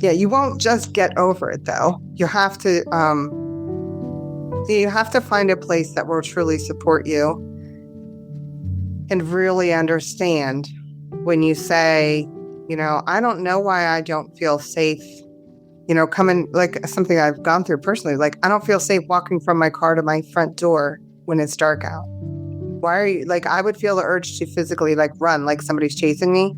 Yeah, you won't just get over it though. You have to find a place that will truly support you and really understand when you say, I don't know why I don't feel safe, coming, like something I've gone through personally, like I don't feel safe walking from my car to my front door when it's dark out. Why are you, like, I would feel the urge to physically like run like somebody's chasing me.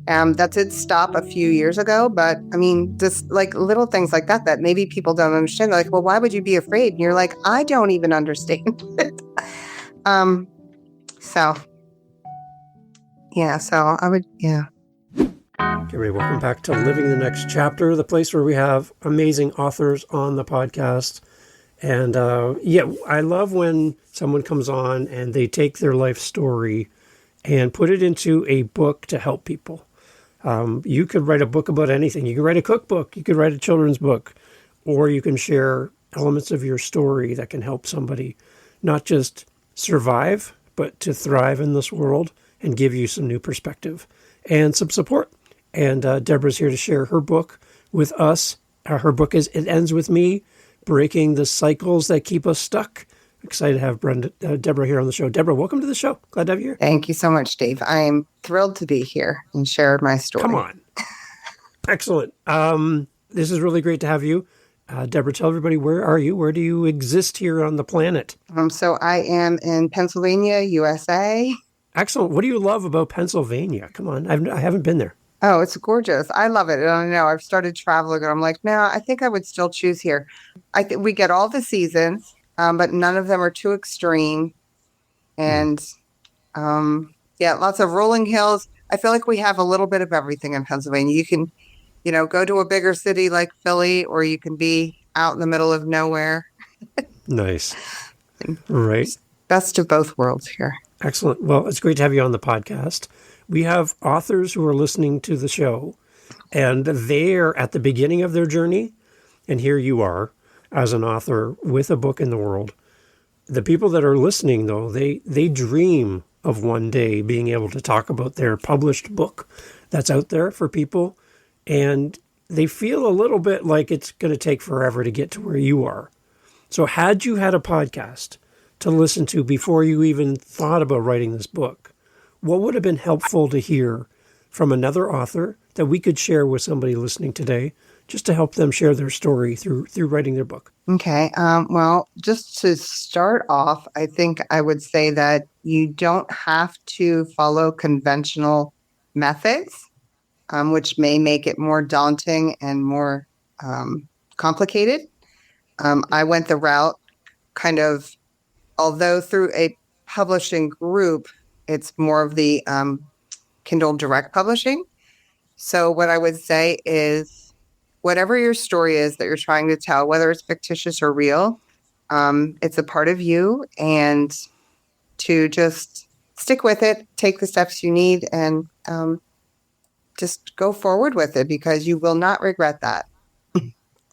That did stop a few years ago, but I mean, just like little things like that maybe people don't understand. They're like, well, why would you be afraid? And you're like, I don't even understand it. So yeah, so I would, yeah. Okay, everybody, welcome back to Living the Next Chapter, the place where we have amazing authors on the podcast. And I love when someone comes on and they take their life story and put it into a book to help people. You could write a book about anything. You could write a cookbook. You could write a children's book. Or you can share elements of your story that can help somebody not just survive, but to thrive in this world and give you some new perspective and some support. And Debra's here to share her book with us. Her book is It Ends With Me, Breaking the Cycles That Keep Us Stuck. Excited to have Debbra here on the show. Debbra, welcome to the show. Glad to have you here. Thank you so much, Dave. I am thrilled to be here and share my story. Come on. Excellent. This is really great to have you. Debbra, tell everybody, where are you? Where do you exist here on the planet? So I am in Pennsylvania, USA. Excellent. What do you love about Pennsylvania? Come on. I haven't been there. Oh, it's gorgeous. I love it. And I know I've started traveling and I'm like, no, I think I would still choose here. I think we get all the seasons, but none of them are too extreme. And lots of rolling hills. I feel like we have a little bit of everything in Pennsylvania. You can, go to a bigger city like Philly, or you can be out in the middle of nowhere. Nice. Right. Best of both worlds here. Excellent. Well, it's great to have you on the podcast. We have authors who are listening to the show, and they're at the beginning of their journey, and here you are as an author with a book in the world. The people that are listening, though, they dream of one day being able to talk about their published book that's out there for people, and they feel a little bit like it's going to take forever to get to where you are. So had you had a podcast to listen to before you even thought about writing this book, what would have been helpful to hear from another author that we could share with somebody listening today, just to help them share their story through writing their book? Okay. Well, just to start off, I think I would say that you don't have to follow conventional methods, which may make it more daunting and more complicated. I went the route although through a publishing group, it's more of the Kindle direct publishing. So what I would say is, whatever your story is that you're trying to tell, whether it's fictitious or real, it's a part of you, and to just stick with it, take the steps you need, and just go forward with it, because you will not regret that.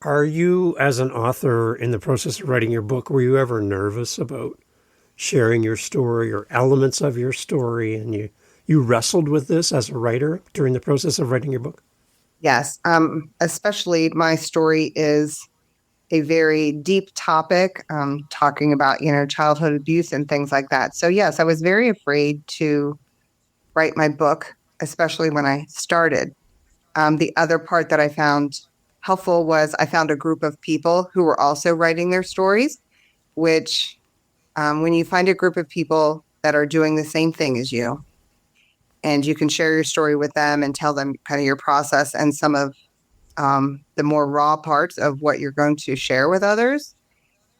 Are you, as an author in the process of writing your book, were you ever nervous about sharing your story or elements of your story, and you wrestled with this as a writer during the process of writing your book? Yes. Especially my story is a very deep topic, talking about, childhood abuse and things like that. So yes, I was very afraid to write my book, especially when I started. The other part that I found helpful was I found a group of people who were also writing their stories, which when you find a group of people that are doing the same thing as you, and you can share your story with them and tell them kind of your process and some of the more raw parts of what you're going to share with others,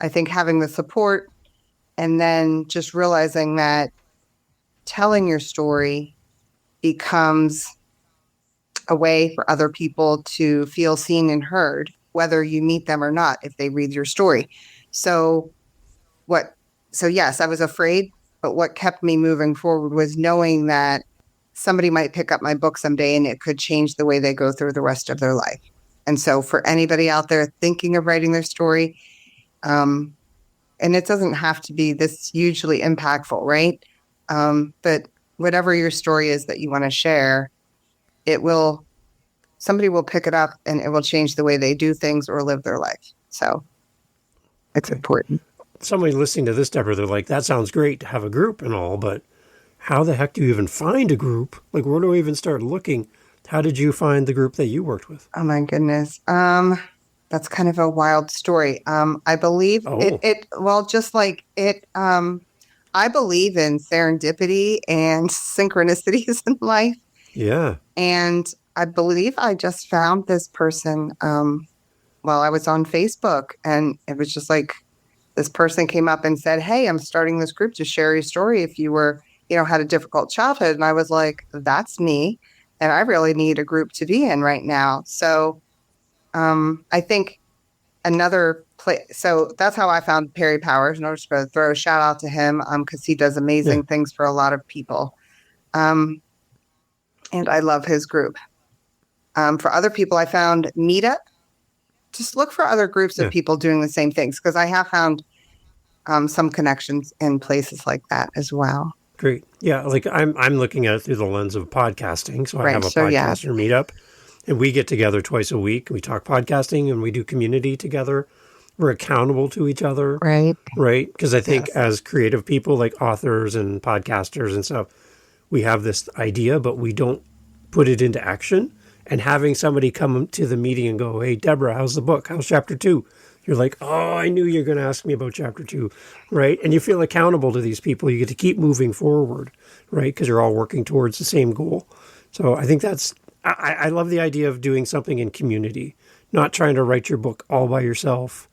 I think having the support, and then just realizing that telling your story becomes a way for other people to feel seen and heard, whether you meet them or not, if they read your story. So yes, I was afraid, but what kept me moving forward was knowing that somebody might pick up my book someday and it could change the way they go through the rest of their life. And so for anybody out there thinking of writing their story, and it doesn't have to be this hugely impactful, right? But whatever your story is that you want to share, it will somebody will pick it up and it will change the way they do things or live their life. So it's important. Somebody listening to this, Deborah, they're like, that sounds great to have a group and all, but how the heck do you even find a group? Like, where do I even start looking? How did you find the group that you worked with? Oh my goodness. That's kind of a wild story. I believe well, just like I believe in serendipity and synchronicities in life. Yeah. And I believe I just found this person while I was on Facebook. And it was just like this person came up and said, "Hey, I'm starting this group to share your story if you were, had a difficult childhood." And I was like, "That's me. And I really need a group to be in right now." So I think another place, so that's how I found Perry Powers. And I'm just going to throw a shout out to him because he does amazing things for a lot of people. And I love his group. For other people, I found Meetup. Just look for other groups of people doing the same things, because I have found some connections in places like that as well. Great. Yeah, like I'm looking at it through the lens of podcasting. So I have a podcaster meetup, and we get together twice a week. We talk podcasting and we do community together. We're accountable to each other. Right. Right. Because I think as creative people, like authors and podcasters and stuff, we have this idea, but we don't put it into action. And having somebody come to the meeting and go, "Hey, Deborah, how's the book? How's chapter 2?" You're like, "Oh, I knew you were going to ask me about chapter 2." Right. And you feel accountable to these people. You get to keep moving forward. Right. Because you're all working towards the same goal. So I think I love the idea of doing something in community, not trying to write your book all by yourself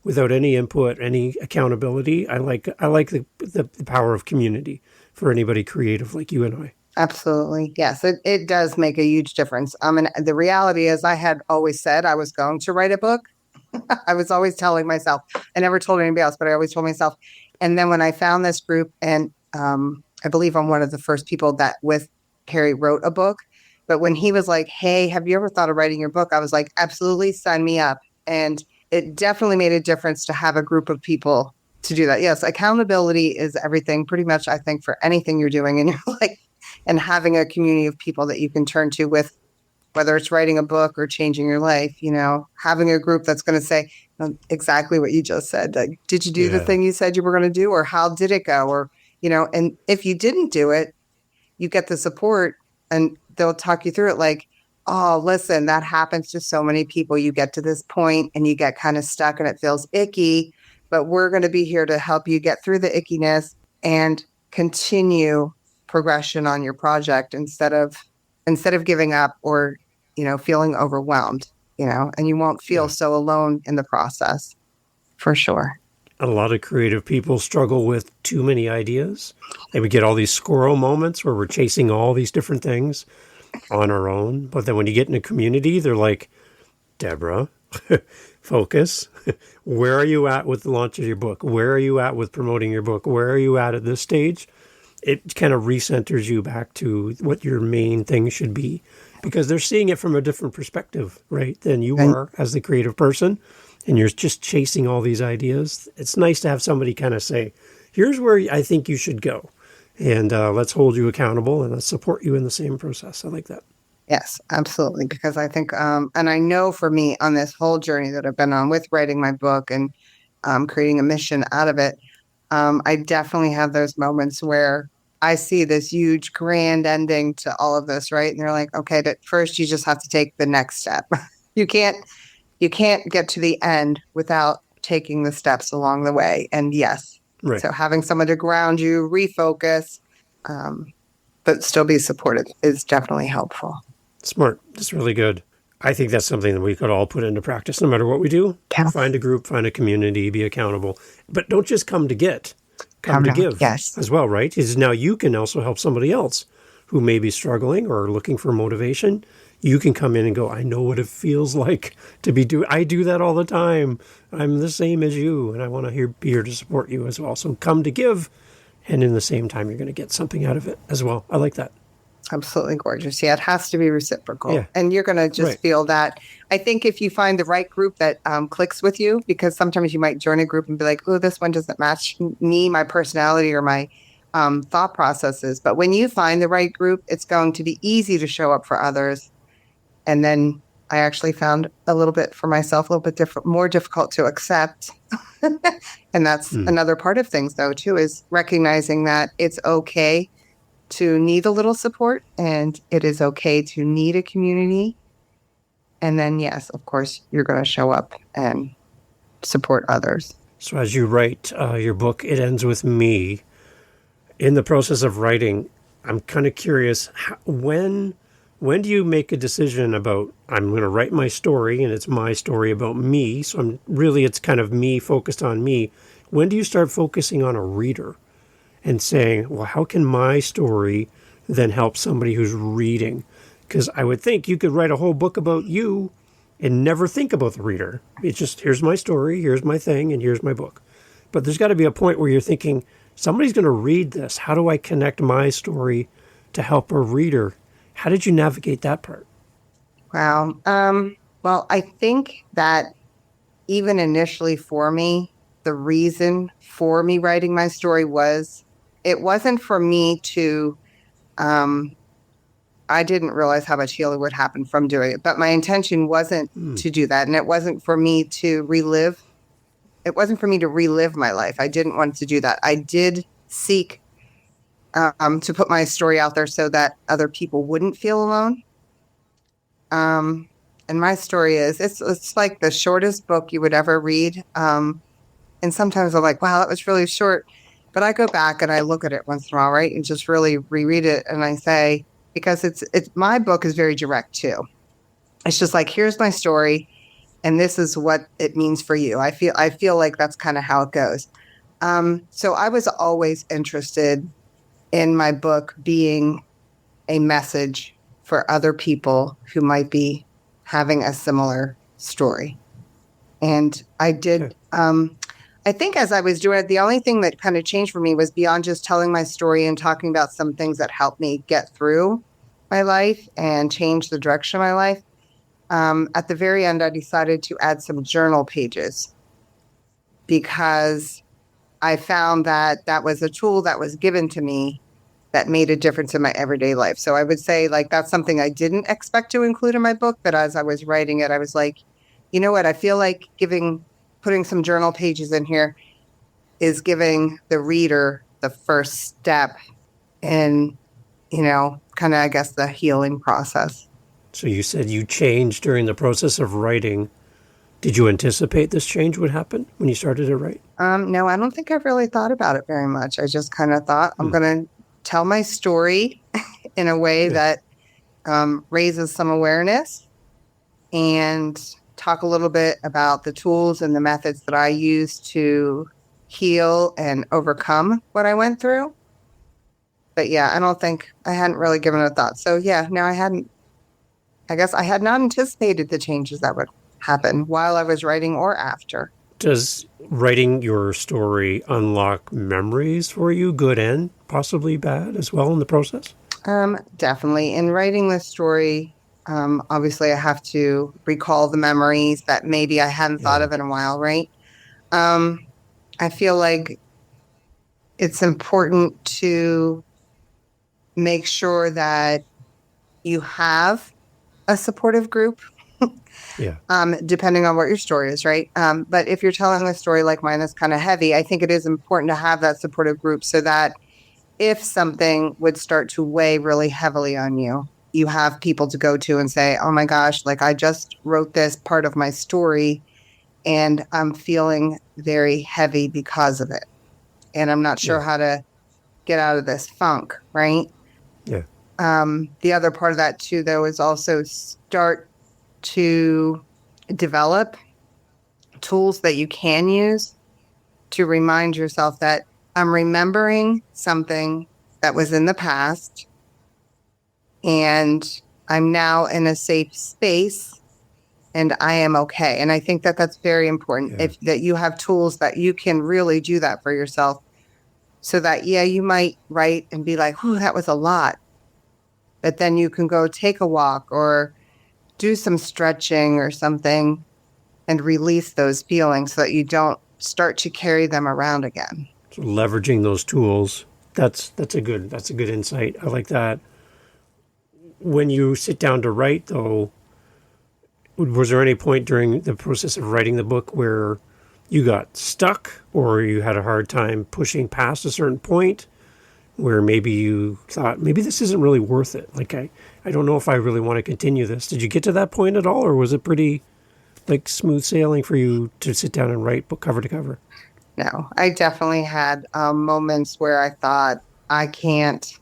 without any input, any accountability. I like the power of community for anybody creative like you and I. Absolutely. Yes, it does make a huge difference. And the reality is I had always said I was going to write a book. I was always telling myself. I never told anybody else, but I always told myself. And then when I found this group, and I believe I'm one of the first people that with Perry wrote a book. But when he was like, "Hey, have you ever thought of writing your book?" I was like, "Absolutely, sign me up." And it definitely made a difference to have a group of people to do that. Yes, accountability is everything, pretty much, I think, for anything you're doing in your life. And having a community of people that you can turn to with, whether it's writing a book or changing your life, having a group that's going to say exactly what you just said. Like, did you do the thing you said you were going to do? Or how did it go? Or, and if you didn't do it, you get the support and they'll talk you through it like, "Oh, listen, that happens to so many people. You get to this point and you get kind of stuck and it feels icky, but we're going to be here to help you get through the ickiness and continue progression on your project instead of giving up or feeling overwhelmed, and you won't feel so alone in the process, for sure." A lot of creative people struggle with too many ideas. And we get all these squirrel moments where we're chasing all these different things on our own. But then when you get in a community, they're like, "Deborah, focus. Where are you at with the launch of your book? Where are you at with promoting your book? Where are you at this stage?" It kind of recenters you back to what your main thing should be, because they're seeing it from a different perspective, right, than you are as the creative person. And you're just chasing all these ideas. It's nice to have somebody kind of say, "Here's where I think you should go. And let's hold you accountable and let's support you in the same process." I like that. Yes, absolutely. Because I think, and I know for me on this whole journey that I've been on with writing my book and creating a mission out of it, I definitely have those moments where I see this huge grand ending to all of this, right? And they're like, "Okay, but first you just have to take the next step." You can't get to the end without taking the steps along the way. And yes, so having someone to ground you, refocus, but still be supportive is definitely helpful. Smart. That's really good. I think that's something that we could all put into practice no matter what we do. Yeah. Find a group, find a community, be accountable. But don't just come to get, come to give as well, right? Because now you can also help somebody else who may be struggling or looking for motivation. You can come in and go, "I know what it feels like to be doing. I do that all the time. I'm the same as you, and I want to be here to support you as well." So come to give, and in the same time, you're going to get something out of it as well. I like that. Absolutely gorgeous. Yeah, it has to be reciprocal. And you're going to just feel that. I think if you find the right group that clicks with you, because sometimes you might join a group and be like, "Oh, this one doesn't match me, my personality, or my thought processes." But when you find the right group, it's going to be easy to show up for others And then I actually found a little bit for myself, a little bit different, more difficult to accept. And that's Hmm. another part of things, though, too, is recognizing that it's okay to need a little support and it is okay to need a community. And then, yes, of course, you're going to show up and support others. So as you write your book, It Ends With Me, in the process of writing, I'm kind of curious, when do you make a decision about, I'm going to write my story and it's my story about me, so it's kind of me, focused on me. When do you start focusing on a reader and saying, well, how can my story then help somebody who's reading? Because I would think you could write a whole book about you and never think about the reader. It's just, here's my story, here's my thing, and here's my book. But there's got to be a point where you're thinking, somebody's going to read this. How do I connect my story to help a reader? How did you navigate that part? Wow. Well, I think that even initially for me, the reason for me writing my story was it wasn't for me to, I didn't realize how much healing would happen from doing it, but my intention wasn't to do that. And it wasn't for me to relive. It wasn't for me to relive my life. I didn't want to do that. I did seek to put my story out there so that other people wouldn't feel alone. And my story is it's like the shortest book you would ever read. And sometimes I'm like, wow, that was really short. But I go back and I look at it once in a while, right? And just really reread it. And I say, because it's my book is very direct too. It's just like, here's my story and this is what it means for you. I feel like that's kind of how it goes. So I was always interested in my book being a message for other people who might be having a similar story. And I did, I think as I was doing it, the only thing that kind of changed for me was beyond just telling my story and talking about some things that helped me get through my life and change the direction of my life. At the very end, I decided to add some journal pages because I found that that was a tool that was given to me that made a difference in my everyday life. So I would say like that's something I didn't expect to include in my book, but as I was writing it, I was like, you know what? I feel like putting some journal pages in here is giving the reader the first step in, kind of, I guess, the healing process. So you said you changed during the process of writing. Did you anticipate this change would happen when you started to write? No, I don't think I've really thought about it very much. I just kind of thought I'm going to tell my story in a way that raises some awareness and talk a little bit about the tools and the methods that I use to heal and overcome what I went through. But yeah, I don't think I hadn't really given it a thought. So yeah, no, I guess I had not anticipated the changes that would happen while I was writing or after. Does writing your story unlock memories for you, good and possibly bad as well in the process? Definitely. In writing the story, obviously I have to recall the memories that maybe I hadn't thought of in a while, right? I feel like it's important to make sure that you have a supportive group, depending on what your story is, right? But if you're telling a story like mine that's kind of heavy, I think it is important to have that supportive group so that if something would start to weigh really heavily on you, you have people to go to and say, oh my gosh, like I just wrote this part of my story and I'm feeling very heavy because of it. And I'm not sure how to get out of this funk, right? Yeah. The other part of that too, though, is also start to develop tools that you can use to remind yourself that I'm remembering something that was in the past and I'm now in a safe space and I am okay. And I think that that's very important that you have tools that you can really do that for yourself so that, you might write and be like, oh, that was a lot. But then you can go take a walk or do some stretching or something and release those feelings so that you don't start to carry them around again. So leveraging those tools, that's a good insight. I like that. When you sit down to write, though, Was there any point during the process of writing the book where you got stuck or you had a hard time pushing past a certain point where maybe you thought, maybe this isn't really worth it? Like, I don't know if I really want to continue this. Did you get to that point at all, or was it pretty like smooth sailing for you to sit down and write book cover to cover? No, I definitely had moments where I thought, I can't,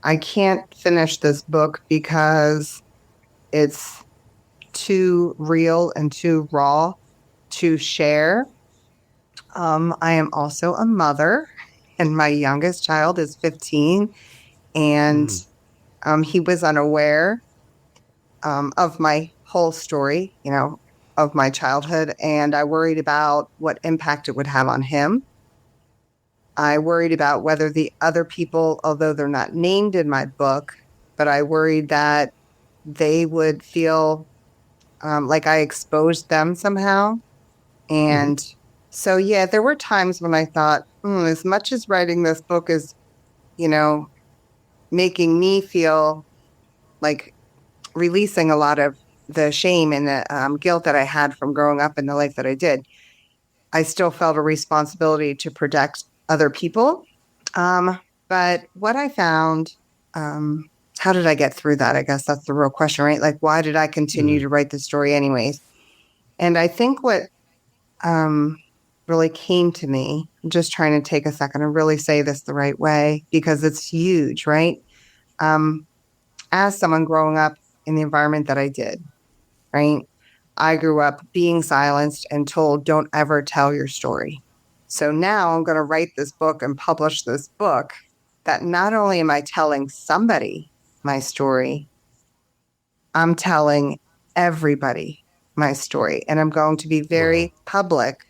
I can't finish this book because it's too real and too raw to share. I am also a mother, and my youngest child is 15, and Mm. he was unaware of my whole story, of my childhood, and I worried about what impact it would have on him. I worried about whether the other people, although they're not named in my book, but I worried that they would feel like I exposed them somehow. Mm-hmm. And so, yeah, there were times when I thought, as much as writing this book is, you know, making me feel like releasing a lot of the shame and the guilt that I had from growing up in the life that I did, I still felt a responsibility to protect other people. Um, but what I found, um, how did I get through that? I guess that's the real question, right? Like, why did I continue Mm. to write the story anyways? And I think what um, really came to me, I'm just trying to take a second and really say this the right way because it's huge, right? Um, as someone growing up in the environment that I did, right? I grew up being silenced and told, don't ever tell your story. So now I'm going to write this book and publish this book that not only am I telling somebody my story, I'm telling everybody my story. And I'm going to be Wow. very public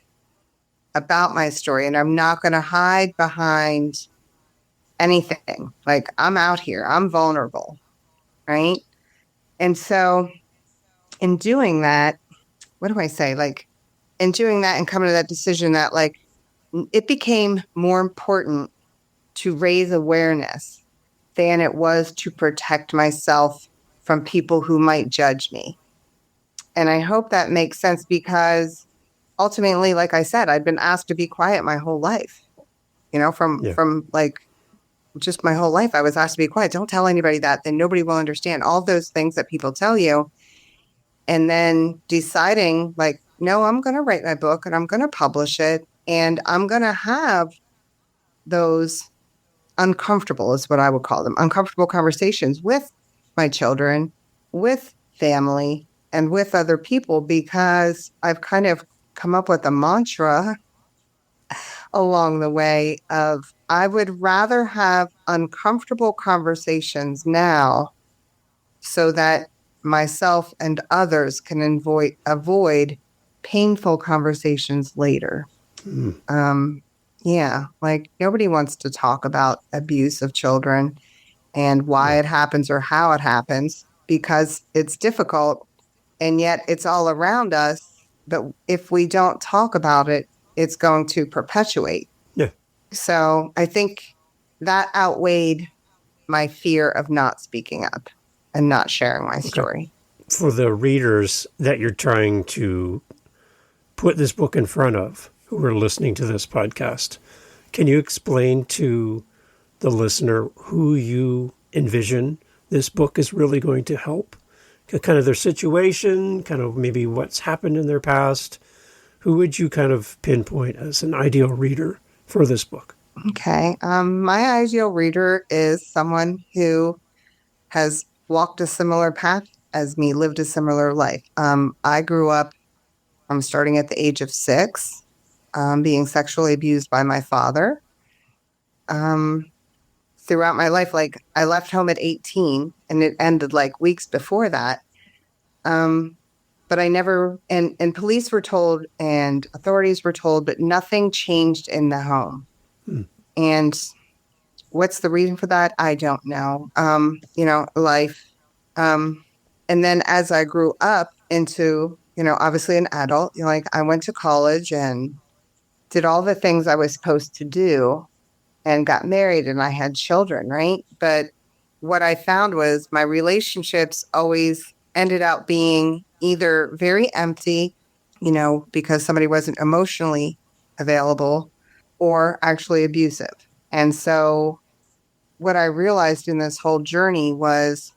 about my story. And I'm not going to hide behind anything. Like I'm out here, I'm vulnerable, right? And so in doing that, what do I say? Like in doing that and coming to that decision that like it became more important to raise awareness than it was to protect myself from people who might judge me. And I hope that makes sense because ultimately, like I said, I'd been asked to be quiet my whole life, from Yeah. from like just my whole life. I was asked to be quiet. Don't tell anybody that, then nobody will understand. All those things that people tell you. And then deciding like, no, I'm going to write my book and I'm going to publish it and I'm going to have those uncomfortable, is what I would call them, uncomfortable conversations with my children, with family, and with other people because I've kind of come up with a mantra along the way of I would rather have uncomfortable conversations now so that myself and others can avoid painful conversations later. Mm. Um, yeah, like nobody wants to talk about abuse of children and why No. it happens or how it happens because it's difficult and yet it's all around us. But if we don't talk about it, it's going to perpetuate. Yeah. So I think that outweighed my fear of not speaking up and not sharing my Okay. story. For the readers that you're trying to put this book in front of who are listening to this podcast, can you explain to the listener who you envision this book is really going to help? Kind of their situation, kind of maybe what's happened in their past. Who would you kind of pinpoint as an ideal reader for this book? Okay. My ideal reader is someone who has walked a similar path as me, lived a similar life. I grew up, I'm starting at the age of 6, being sexually abused by my father. Um, Throughout my life, like I left home at 18 and it ended like weeks before that. Um, but I never, and police were told and authorities were told, but nothing changed in the home. Hmm. And what's the reason for that? I don't know. Life. Um, and then as I grew up into, obviously an adult, like I went to college and did all the things I was supposed to do and got married and I had children, right? But what I found was my relationships always ended up being either very empty, because somebody wasn't emotionally available, or actually abusive. And so what I realized in this whole journey was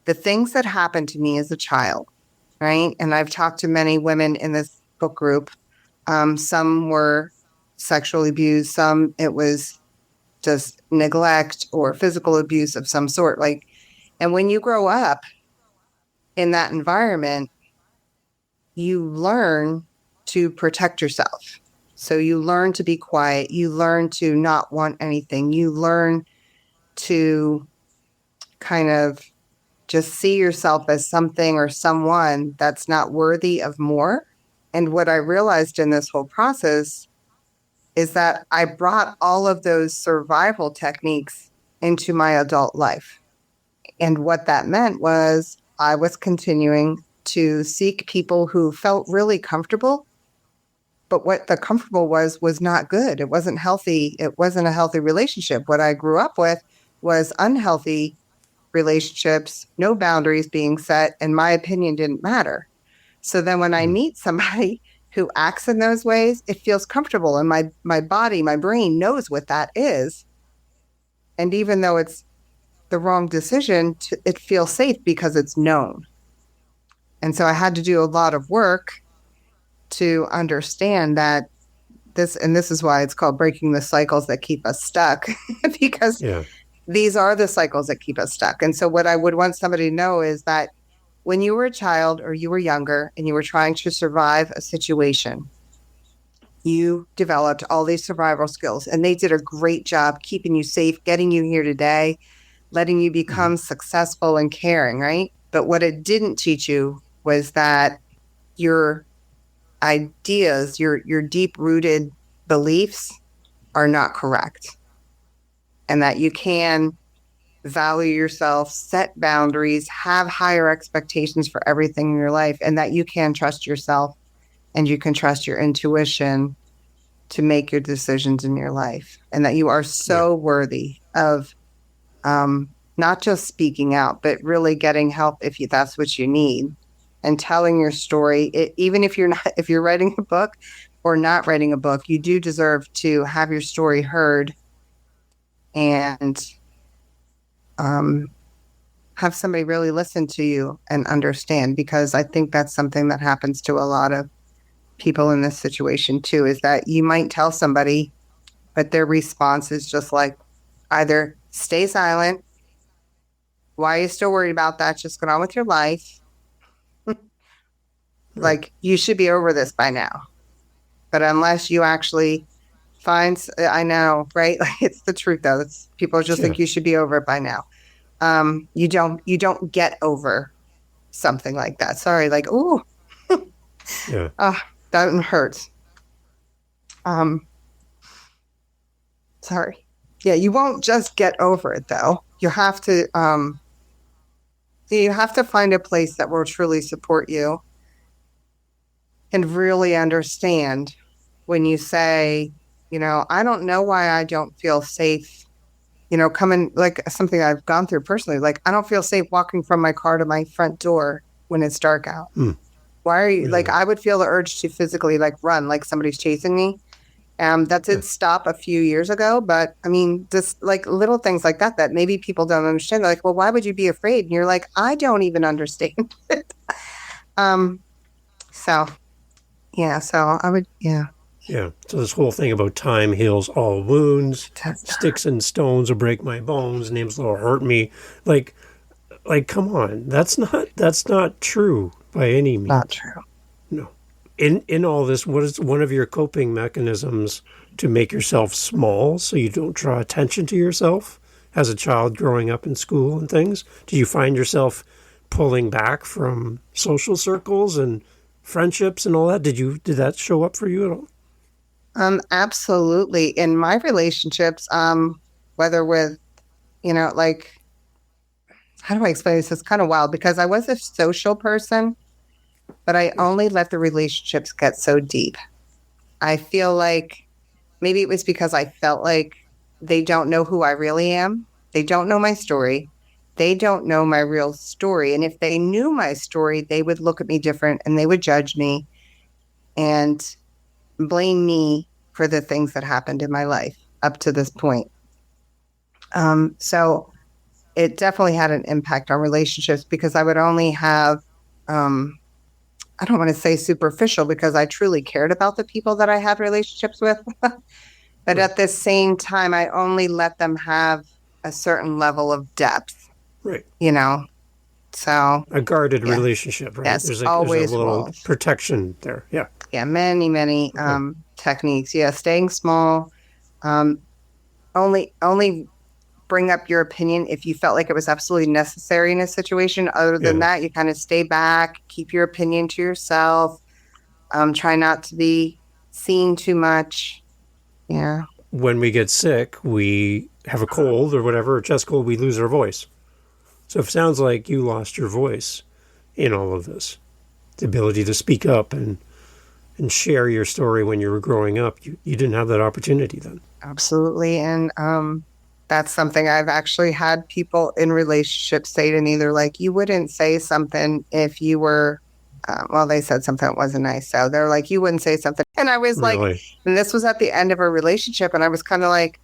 the things that happened to me as a child, right? And I've talked to many women in this book group. Some were sexually abused, some it was just neglect or physical abuse of some sort. And when you grow up in that environment, you learn to protect yourself. So you learn to be quiet. You learn to not want anything. You learn to kind of just see yourself as something or someone that's not worthy of more. And what I realized in this whole process is that I brought all of those survival techniques into my adult life. And what that meant was I was continuing to seek people who felt really comfortable, but what the comfortable was not good. It wasn't healthy. It wasn't a healthy relationship. What I grew up with was unhealthy relationships, no boundaries being set, and my opinion didn't matter. So then when I meet somebody who acts in those ways, it feels comfortable, and my body, my brain knows what that is. And even though it's the wrong decision, it feels safe because it's known. And so I had to do a lot of work to understand that this is why it's called breaking the cycles that keep us stuck, because these are the cycles that keep us stuck. And so what I would want somebody to know is that when you were a child or you were younger and you were trying to survive a situation, you developed all these survival skills, and they did a great job keeping you safe, getting you here today, letting you become successful and caring, right? But what it didn't teach you was that your ideas, your deep-rooted beliefs are not correct, and that you can value yourself, set boundaries, have higher expectations for everything in your life, and that you can trust yourself and you can trust your intuition to make your decisions in your life, and that you are so worthy of not just speaking out, but really getting help if that's what you need, and telling your story. Even if you're writing a book or not writing a book, you do deserve to have your story heard and have somebody really listen to you and understand, because I think that's something that happens to a lot of people in this situation too, is that you might tell somebody, but their response is just like either stay silent, why are you still worried about that, just get on with your life, like you should be over this by now. But unless you actually I know, right? Like, it's the truth though. People just think you should be over it by now. You don't get over something like that. Sorry, like, ooh. That hurts. Sorry. Yeah, you won't just get over it though. You have to find a place that will truly support you and really understand when you say, I don't know why I don't feel safe, coming, like something I've gone through personally. Like, I don't feel safe walking from my car to my front door when it's dark out. Why are you like, I would feel the urge to physically like run, like somebody's chasing me. That did stop a few years ago, but I mean, just like little things like that maybe people don't understand. They're like, well, why would you be afraid? And you're like, I don't even understand it. So yeah, so I would, yeah. Yeah. So this whole thing about time heals all wounds, sticks and stones will break my bones, names will hurt me. Like, come on, that's not true by any means. Not true. No. In all this, what is one of your coping mechanisms to make yourself small so you don't draw attention to yourself as a child growing up in school and things? Do you find yourself pulling back from social circles and friendships and all that? Did that show up for you at all? Absolutely. In my relationships, whether with, like, how do I explain this? It's kind of wild because I was a social person, but I only let the relationships get so deep. I feel like maybe it was because I felt like they don't know who I really am. They don't know my story. they don't know my real story. And if they knew my story, they would look at me different and they would judge me and blame me for the things that happened in my life up to this point. So it definitely had an impact on relationships because I would only have, I don't want to say superficial because I truly cared about the people that I had relationships with. But Right. at the same time, I only let them have a certain level of depth, Right. you know? So, A guarded yeah, relationship, right? yes, There's a always little walls. protection there. Yeah. Yeah, many, many Okay. techniques. Yeah, staying small. Um, only bring up your opinion if you felt like it was absolutely necessary in a situation. Other than Yeah. that, you kind of stay back, keep your opinion to yourself. Try not to be seen too much. Yeah, When we get sick, we have a cold or whatever, a chest cold, we lose our voice. So it sounds like you lost your voice in all of this. The ability to speak up and share your story when you were growing up. You didn't have that opportunity then. absolutely. And that's something I've actually had people in relationships say to me. They're like, you wouldn't say something if you were, well, they said something that wasn't nice. So they're like, you wouldn't say something. And I was like, Really. and this was at the end of a relationship. And I was kind of like,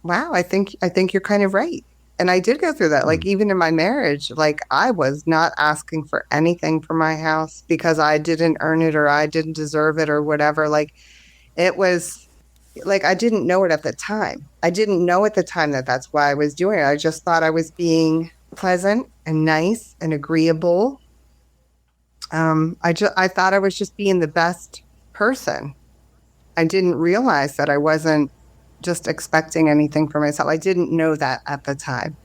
wow, I think you're kind of right. And I did go through that. Like Mm. even in my marriage, like I was not asking for anything for my house because I didn't earn it or I didn't deserve it or whatever. Like it was like I didn't know it at the time. I didn't know at the time that that's why I was doing it. I just thought I was being pleasant and nice and agreeable. I thought I was just being the best person. I didn't realize that I wasn't just expecting anything for myself. I didn't know that at the time.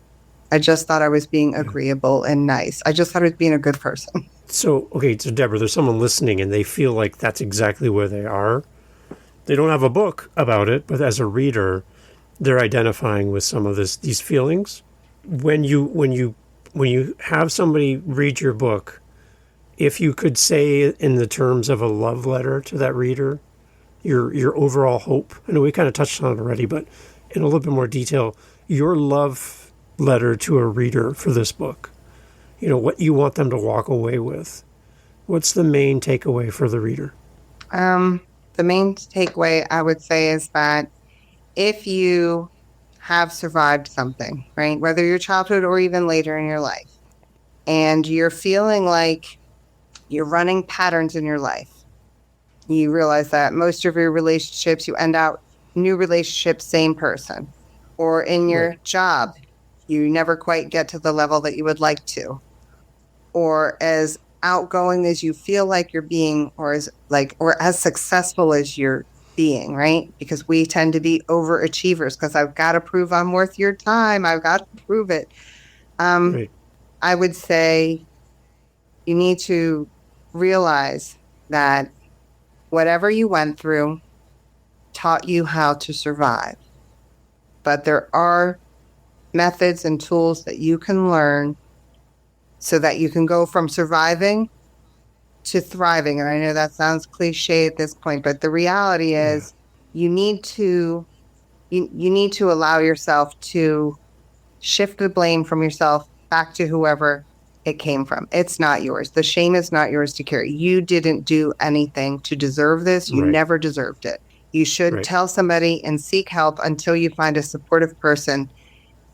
I just thought I was being Yeah. agreeable and nice. I just thought I was being a good person. So, okay, so Deborah, there's someone listening and they feel like that's exactly where they are. They don't have a book about it, but as a reader, they're identifying with some of these feelings. When you have somebody read your book, if you could say in the terms of a love letter to that reader, your overall hope. I know we kind of touched on it already, but in a little bit more detail, your love letter to a reader for this book. What you want them to walk away with. What's the main takeaway for the reader? Um, the main takeaway I would say is that if you have survived something, right, whether your childhood or even later in your life, and you're feeling like you're running patterns in your life, you realize that most of your relationships, you end out new relationships, same person, or in Right. your job, you never quite get to the level that you would like to, or as outgoing as you feel like you're being, or as successful as you're being, right? Because we tend to be overachievers because I've got to prove I'm worth your time. I've got to prove it. Um, Right. I would say you need to realize that whatever you went through taught you how to survive. But there are methods and tools that you can learn so that you can go from surviving to thriving. And I know that sounds cliche at this point, but the reality Yeah. is you need to you need to allow yourself to shift the blame from yourself back to whoever it came from. It's not yours. The shame is not yours to carry. You didn't do anything to deserve this. You Right. never deserved it. You should Right. tell somebody and seek help until you find a supportive person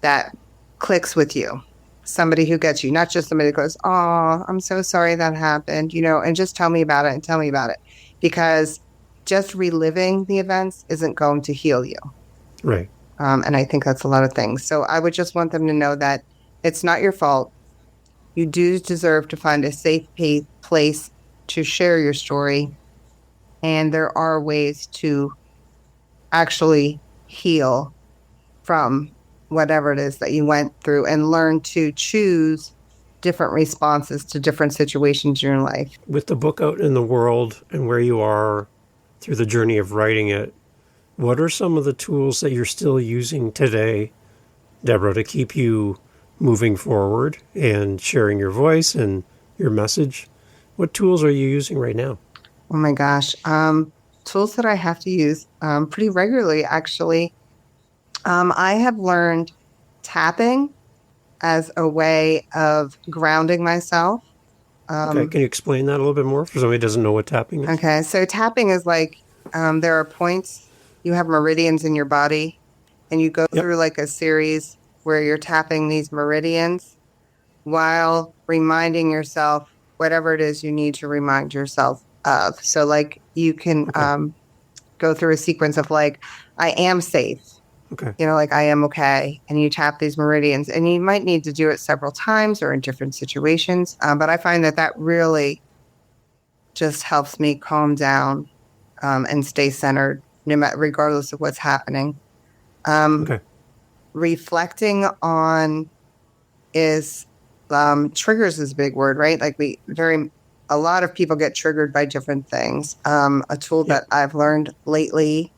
that clicks with you. Somebody who gets you, not just somebody that goes, "Oh, I'm so sorry that happened," and just tell me about it and tell me about it. Because just reliving the events isn't going to heal you. Right. And I think that's a lot of things. So I would just want them to know that it's not your fault. You do deserve to find a safe place to share your story. And there are ways to actually heal from whatever it is that you went through and learn to choose different responses to different situations in your life. With the book out in the world and where you are through the journey of writing it, what are some of the tools that you're still using today, Deborah, to keep you moving forward and sharing your voice and your message? What tools are you using right now? Oh my gosh. Tools that I have to use pretty regularly, actually. I have learned tapping as a way of grounding myself. Okay. Can you explain that a little bit more for somebody who doesn't know what tapping is? Okay, so tapping is like there are points, you have meridians in your body, and you go Yep. through like a series where you're tapping these meridians while reminding yourself whatever it is you need to remind yourself of. So, like, you can Okay. go through a sequence of like, I am safe, Okay. like I am okay. And you tap these meridians, and you might need to do it several times or in different situations. But I find that that really just helps me calm down and stay centered, no matter regardless of what's happening. Um, Okay. Reflecting on is triggers is a big word, right? Like a lot of people get triggered by different things. A tool Yeah. that I've learned lately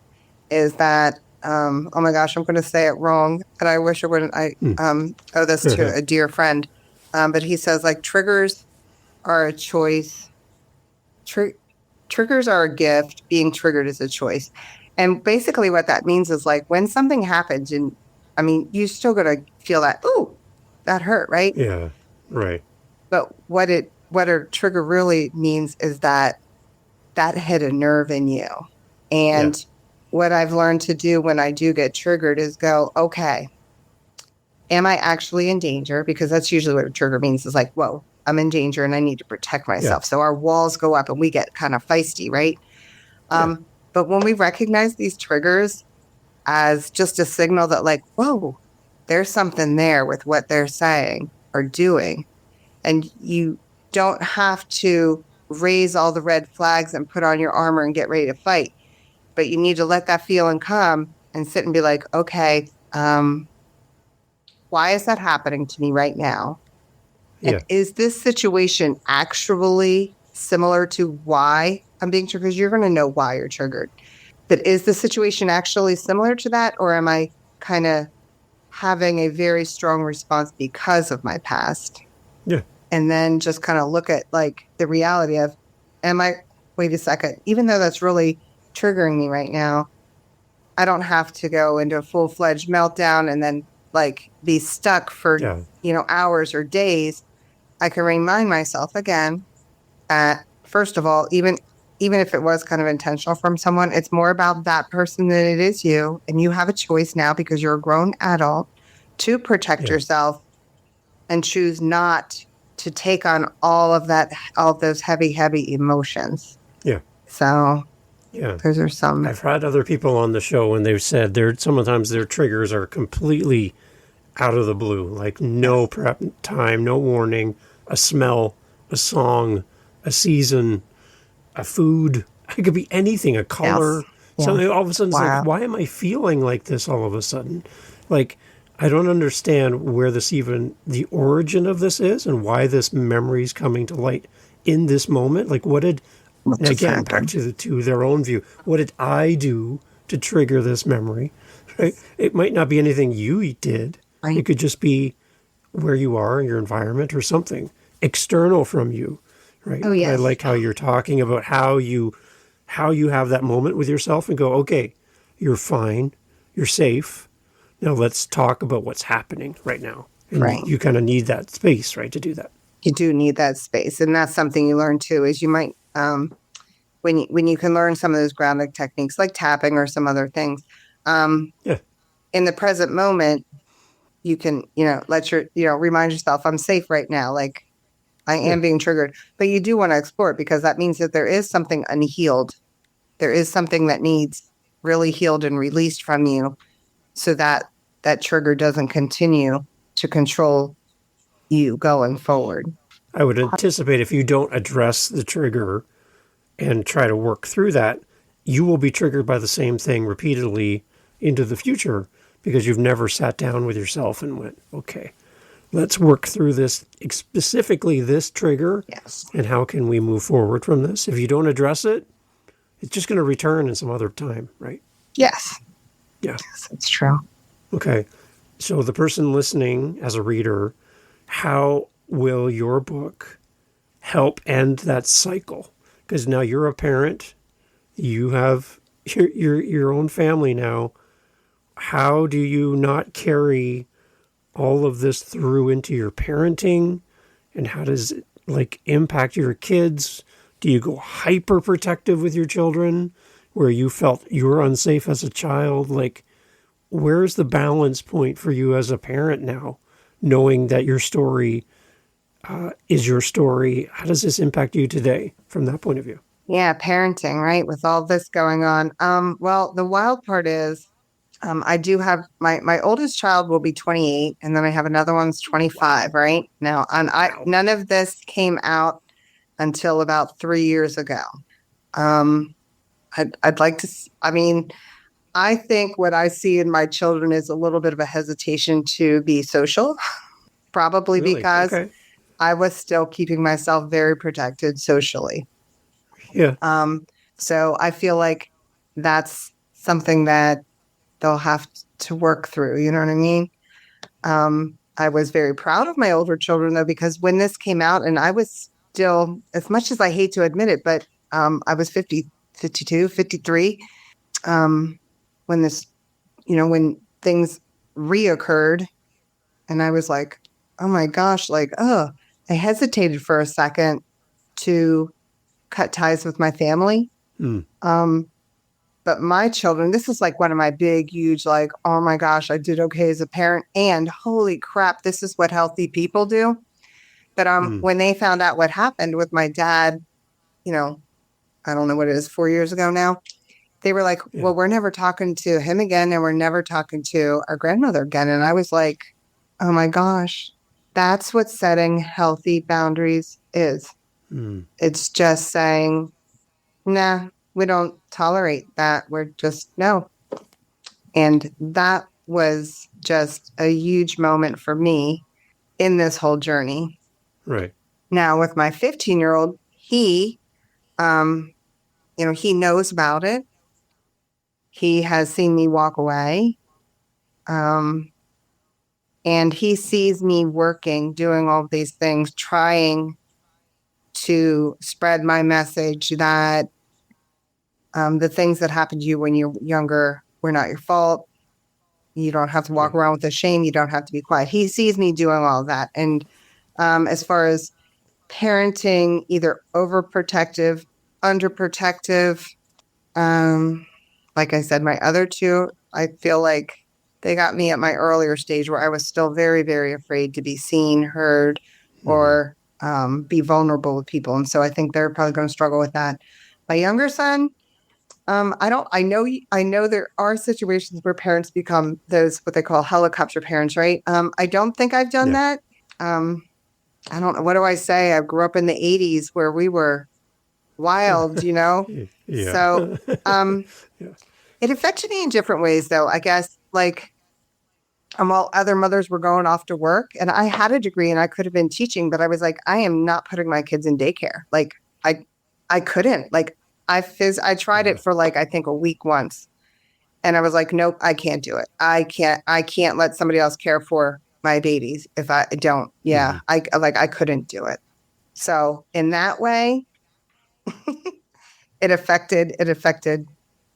is that oh my gosh, I'm going to say it wrong, and I wish I wouldn't. I Hmm. owe this to a dear friend, but he says like triggers are a choice. Tri- Triggers are a gift. Being triggered is a choice. And basically, what that means is like when something happens, and I mean, you still gonna feel that, ooh, that hurt, right? Yeah. Right. But what a trigger really means is that that hit a nerve in you. Yeah. And what I've learned to do when I do get triggered is go, okay, am I actually in danger? Because that's usually what a trigger means is like, whoa, I'm in danger and I need to protect Yeah. myself. So our walls go up and we get kind of feisty, right? Yeah. But when we recognize these triggers as just a signal that, like, whoa, there's something there with what they're saying or doing, and you don't have to raise all the red flags and put on your armor and get ready to fight, but you need to let that feeling come and sit and be like, okay, why is that happening to me right now? And Yeah. is this situation actually similar to why I'm being triggered? Because you're going to know why you're triggered. But is the situation actually similar to that? Or am I kind of having a very strong response because of my past? Yeah. And then just kind of look at like the reality of, am I, wait a second, even though that's really triggering me right now, I don't have to go into a full fledged meltdown and then like be stuck for, Yeah. hours or days. I can remind myself again that first of all, even if it was kind of intentional from someone, it's more about that person than it is you. And you have a choice now because you're a grown adult to protect Yeah. yourself and choose not to take on all of those heavy, heavy emotions. Yeah. So Yeah. those are some. I've had other people on the show and they've said sometimes their triggers are completely out of the blue, like no Yes. prep time, no warning, a smell, a song, a season, a food. It could be anything, a Yes. color. Yes. Something all of a sudden it's like, Wow. why am I feeling like this all of a sudden? Like, I don't understand where the origin of this is and why this memory is coming to light in this moment. Like, What and just again, back happened? to their own view, what did I do to trigger this memory? Right? It might not be anything you did. Right. It could just be where you are in your environment or something external from you, right? Oh, But I yes. like how you're talking about how you have that moment with yourself and go, okay, you're fine, you're safe. Now let's talk about what's happening right now. And Right. you kind of need that space, right, to do that. You do need that space. And that's something you learn too, is you might, when you can learn some of those grounding techniques like tapping or some other things, um, Yeah, in the present moment, you can, let remind yourself, I'm safe right now. Like I yeah, am being triggered, but you do want to explore it because that means that there is something unhealed. There is something that needs really healed and released from you so that that trigger doesn't continue to control you going forward. I would anticipate if you don't address the trigger and try to work through that, you will be triggered by the same thing repeatedly into the future because you've never sat down with yourself and went, okay, let's work through this, specifically this trigger, Yes. and how can we move forward from this? If you don't address it, it's just going to return in some other time, right? Yes. Yeah. Yes, it's true. Okay. So the person listening as a reader, how will your book help end that cycle? Because now you're a parent, you have your own family now. How do you not carry all of this through into your parenting, and how does it like impact your kids? Do you go hyper protective with your children where you felt you were unsafe as a child? Like, where's the balance point for you as a parent now, knowing that your story is your story? How does this impact you today from that point of view? Yeah, parenting, right? With all this going on. Well, the wild part is I do have my oldest child will be 28, and then I have another one's 25, right? Now, and I Wow. none of this came out until about 3 years ago. Um, I'd like to, I mean, I think what I see in my children is a little bit of a hesitation to be social, probably Really? because Okay. I was still keeping myself very protected socially. Yeah. Um, so I feel like that's something that they'll have to work through. You know what I mean? I was very proud of my older children though, because when this came out, and I was still, as much as I hate to admit it, but I was 50, 52, 53 when this, when things reoccurred. And I was like, oh my gosh, like, oh, I hesitated for a second to cut ties with my family. Mm. Um, but my children, this is like one of my big, huge, like, oh my gosh, I did okay as a parent. And holy crap, this is what healthy people do. But Mm. when they found out what happened with my dad, you know, I don't know what it is, 4 years ago now, they were like, Yeah. well, we're never talking to him again, and we're never talking to our grandmother again. And I was like, oh my gosh, that's what setting healthy boundaries is. Mm. It's just saying, nah, we don't tolerate that. We're just, no. And that was just a huge moment for me in this whole journey. Right. Now, with my 15-year-old, um, he knows about it. He has seen me walk away. Um, and he sees me working, doing all these things, trying to spread my message that the things that happened to you when you're younger were not your fault. You don't have to walk Right. around with the shame. You don't have to be quiet. He sees me doing all that. And as far as parenting, either overprotective, underprotective, um, like I said, my other two, I feel like they got me at my earlier stage where I was still very, very afraid to be seen, heard, Mm-hmm. or be vulnerable with people. And so I think they're probably going to struggle with that. My younger son, I know there are situations where parents become those, what they call helicopter parents, right? I don't think I've done Yeah. that. Um, I don't know. What do I say? I grew up in the 80s where we were wild. Yeah. So, um, Yeah. it affected me in different ways, though. I guess, like, while other mothers were going off to work, and I had a degree and I could have been teaching, but I was like, I am not putting my kids in daycare. Like, I couldn't. Like, I tried Yeah. it for like I think a week once, and I was like, nope, I can't do it. I can't let somebody else care for my babies if I don't. Yeah, Mm-hmm. I couldn't do it. So in that way, it affected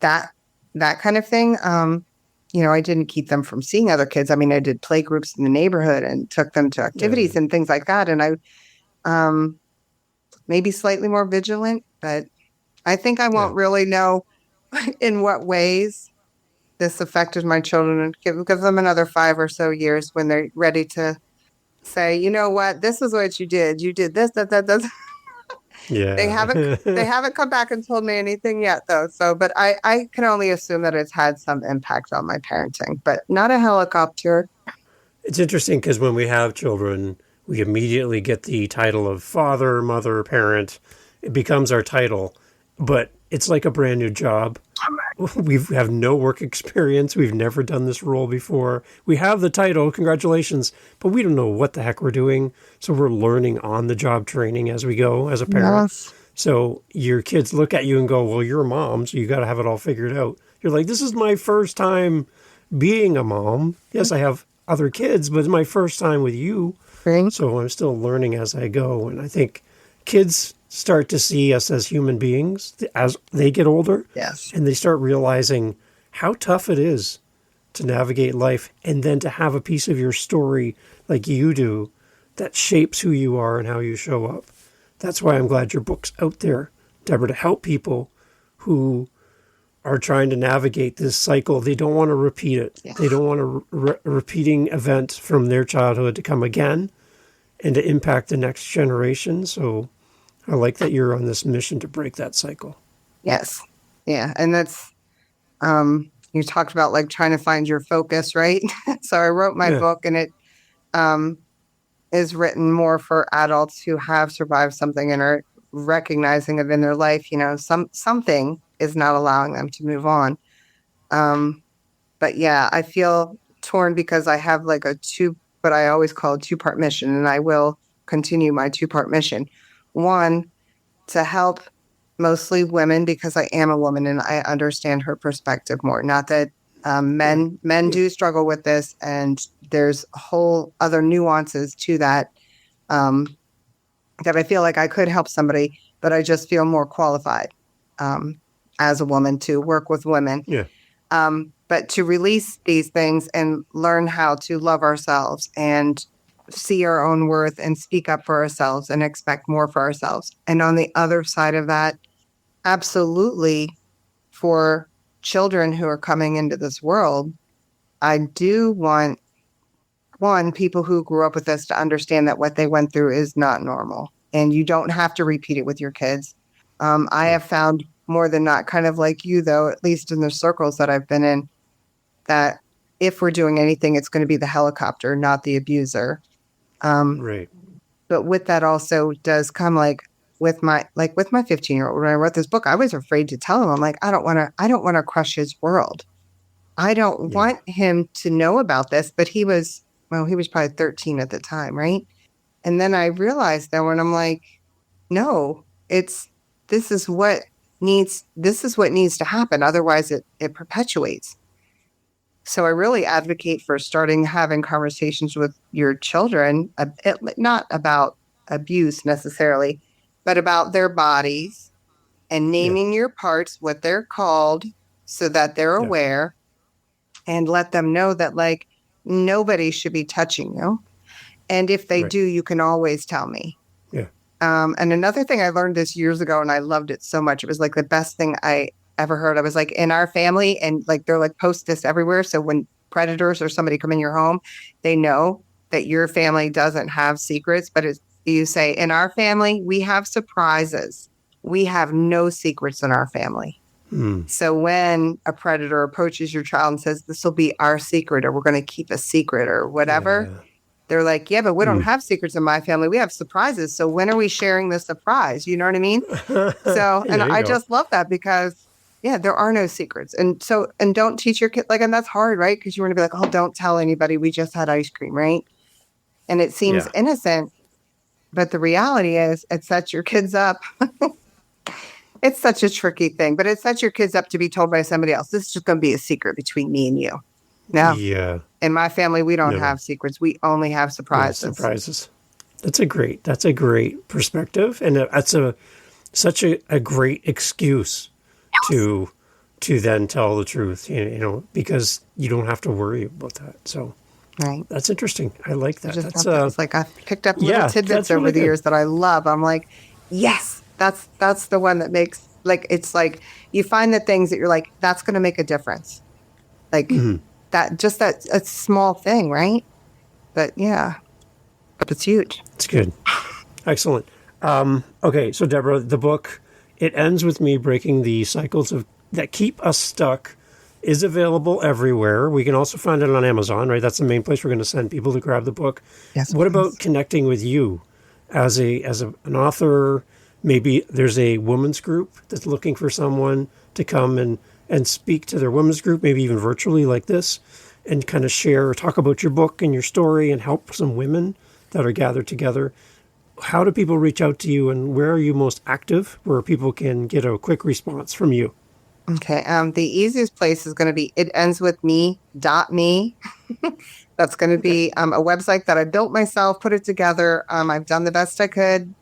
that that kind of thing. I didn't keep them from seeing other kids. I mean, I did play groups in the neighborhood and took them to Yeah. activities and things like that. And I maybe slightly more vigilant, but I think I Yeah. won't really know in what ways this affected my children, and give them another 5 or so years when they're ready to say, you know what, this is what you did. You did this, that. They haven't Yeah. they haven't come back and told me anything yet though. So, but I can only assume that it's had some impact on my parenting, but not a helicopter. It's interesting because when we have children, we immediately get the title of father, mother, parent. It becomes our title, but it's like a brand new job. We have no work experience. We've never done this role before. We have the title, congratulations, but we don't know what the heck we're doing. So we're learning on the job training as we go as a parent. Yes. So your kids look at you and go, well, you're a mom, so you got to have it all figured out. You're like, this is my first time being a mom. Yes, I have other kids, but it's my first time with you. Right? So I'm still learning as I go. And I think kids start to see us as human beings as they get older, Yes. and they start realizing how tough it is to navigate life, and then to have a piece of your story like you do that shapes who you are and how you show up. That's why I'm glad your book's out there, Deborah, to help people who are trying to navigate this cycle. They don't want to repeat it. Yeah. They don't want a repeating event from their childhood to come again and to impact the next generation. So I like that you're on this mission to break that cycle. Yes. Yeah. And that's, you talked about like trying to find your focus, right? So I wrote my book, and it is written more for adults who have survived something and are recognizing it in their life. You know, something is not allowing them to move on. But yeah, I feel torn because I have like what I always call a two-part mission, and I will continue my two-part mission. One, to help mostly women, because I am a woman and I understand her perspective more. Not that men do struggle with this, and there's whole other nuances to that, that I feel like I could help somebody, but I just feel more qualified as a woman to work with women. Yeah. But to release these things and learn how to love ourselves and see our own worth and speak up for ourselves and expect more for ourselves. And on the other side of that, absolutely, for children who are coming into this world, I do want, one, people who grew up with this to understand that what they went through is not normal, and you don't have to repeat it with your kids. I have found more than not, kind of like you, though, at least in the circles that I've been in, that if we're doing anything, it's going to be the helicopter, not the abuser. Right. But with that also does come with my 15-year-old, when I wrote this book, I was afraid to tell him. I'm like, I don't want to crush his world. I don't want him to know about this. But he was probably 13 at the time, right? And then I realized that when I'm like, no, this is what needs to happen. Otherwise it perpetuates. So I really advocate for starting having conversations with your children, not about abuse necessarily, but about their bodies and naming your parts, what they're called, so that they're aware, and let them know that like nobody should be touching you. And if they do, you can always tell me. Yeah. And another thing I learned this years ago, and I loved it so much. It was like the best thing I ever heard. I was like, in our family, and like they're like post this everywhere. So when predators or somebody come in your home, they know that your family doesn't have secrets. But you say, in our family, we have surprises. We have no secrets in our family. So when a predator approaches your child and says, this will be our secret, or we're going to keep a secret, or whatever, they're like, yeah, but we don't have secrets in my family. We have surprises. So when are we sharing the surprise? You know what I mean? So, and I just love that, because there are no secrets. And so, and don't teach your kid, like, and that's hard, right? Because you want to be like, oh, don't tell anybody. We just had ice cream, right? And it seems innocent, but the reality is it sets your kids up. It's such a tricky thing, but it sets your kids up to be told by somebody else, this is just going to be a secret between me and you. No. Yeah. In my family, we don't have secrets. We only have surprises. Yeah, surprises. That's a great perspective. And that's such a great excuse to then tell the truth, because you don't have to worry about that. So that's interesting. I like that. It's like I've picked up little tidbits over the years that I love. I'm like, yes, that's the one that makes, like, it's like you find the things that you're like, that's going to make a difference. Like that a small thing, right? But it's huge. It's good. Excellent. Okay, so Deborah, the book, it ends with me breaking the cycles that keep us stuck, is available everywhere. We can also find it on Amazon, right? That's the main place we're going to send people to grab the book. Yes. What about connecting with you as an author? Maybe there's a women's group that's looking for someone to come and speak to their women's group, maybe even virtually like this, and kind of share or talk about your book and your story and help some women that are gathered together. How do people reach out to you, and where are you most active where people can get a quick response from you? Okay. The easiest place is going to be itendswithme.me. That's going to be a website that I built myself, put it together. I've done the best I could.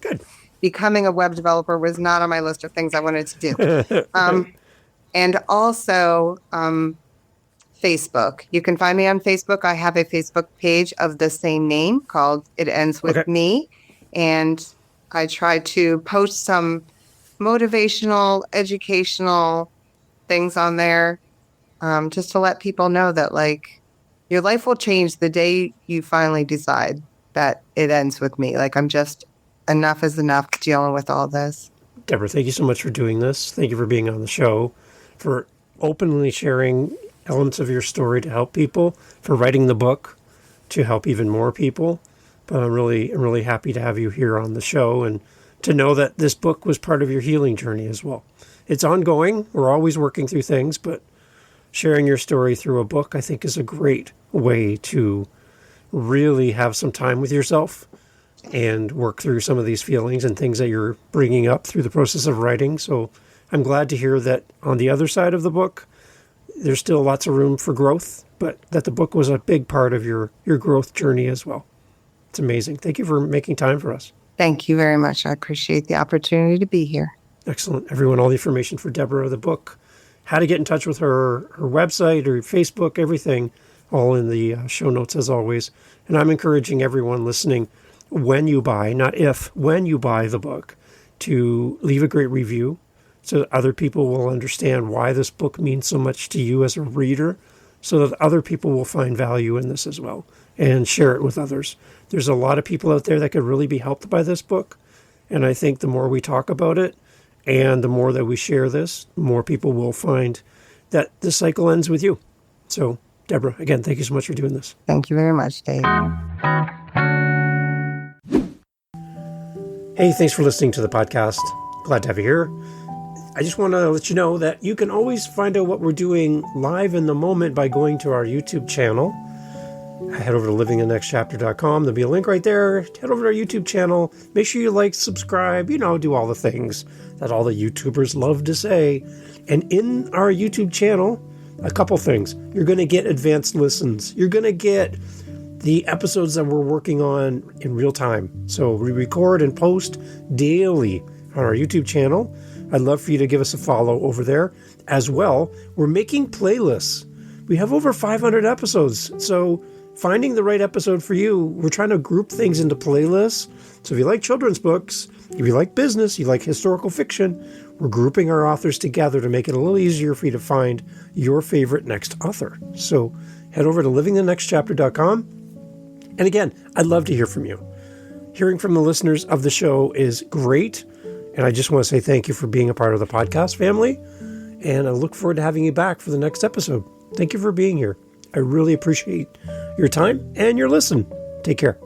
Good. Becoming a web developer was not on my list of things I wanted to do. And also, Facebook. You can find me on Facebook. I have a Facebook page of the same name called It Ends With Me. And I try to post some motivational, educational things on there, just to let people know that, like, your life will change the day you finally decide that it ends with me. Like, I'm just, enough is enough dealing with all this. Deborah, thank you so much for doing this. Thank you for being on the show, for openly sharing elements of your story to help people, for writing the book to help even more people. But I'm really happy to have you here on the show, and to know that this book was part of your healing journey as well. It's ongoing. We're always working through things, but sharing your story through a book, I think, is a great way to really have some time with yourself and work through some of these feelings and things that you're bringing up through the process of writing. So I'm glad to hear that on the other side of the book, there's still lots of room for growth, but that the book was a big part of your growth journey as well. It's amazing. Thank you for making time for us. Thank you very much. I appreciate the opportunity to be here. Excellent. Everyone, all the information for Deborah, the book, how to get in touch with her website, her Facebook, everything, all in the show notes as always. And I'm encouraging everyone listening, when you buy, not if, when you buy the book, to leave a great review so that other people will understand why this book means so much to you as a reader, so that other people will find value in this as well and share it with others. There's a lot of people out there that could really be helped by this book. And I think the more we talk about it and the more that we share this, more people will find that the cycle ends with you. So, Deborah, again, thank you so much for doing this. Thank you very much, Dave. Hey, thanks for listening to the podcast. Glad to have you here. I just want to let you know that you can always find out what we're doing live in the moment by going to our YouTube channel. Head over to livingthenextchapter.com. There'll be a link right there. Head over to our YouTube channel. Make sure you like, subscribe, do all the things that all the YouTubers love to say. And in our YouTube channel, a couple things. You're going to get advanced listens. You're going to get the episodes that we're working on in real time. So we record and post daily on our YouTube channel. I'd love for you to give us a follow over there. As well, we're making playlists. We have over 500 episodes. So finding the right episode for you, we're trying to group things into playlists. So if you like children's books, if you like business, you like historical fiction, we're grouping our authors together to make it a little easier for you to find your favorite next author. So head over to livingthenextchapter.com. And again, I'd love to hear from you. Hearing from the listeners of the show is great. And I just want to say thank you for being a part of the podcast family. And I look forward to having you back for the next episode. Thank you for being here. I really appreciate your time and your listen. Take care.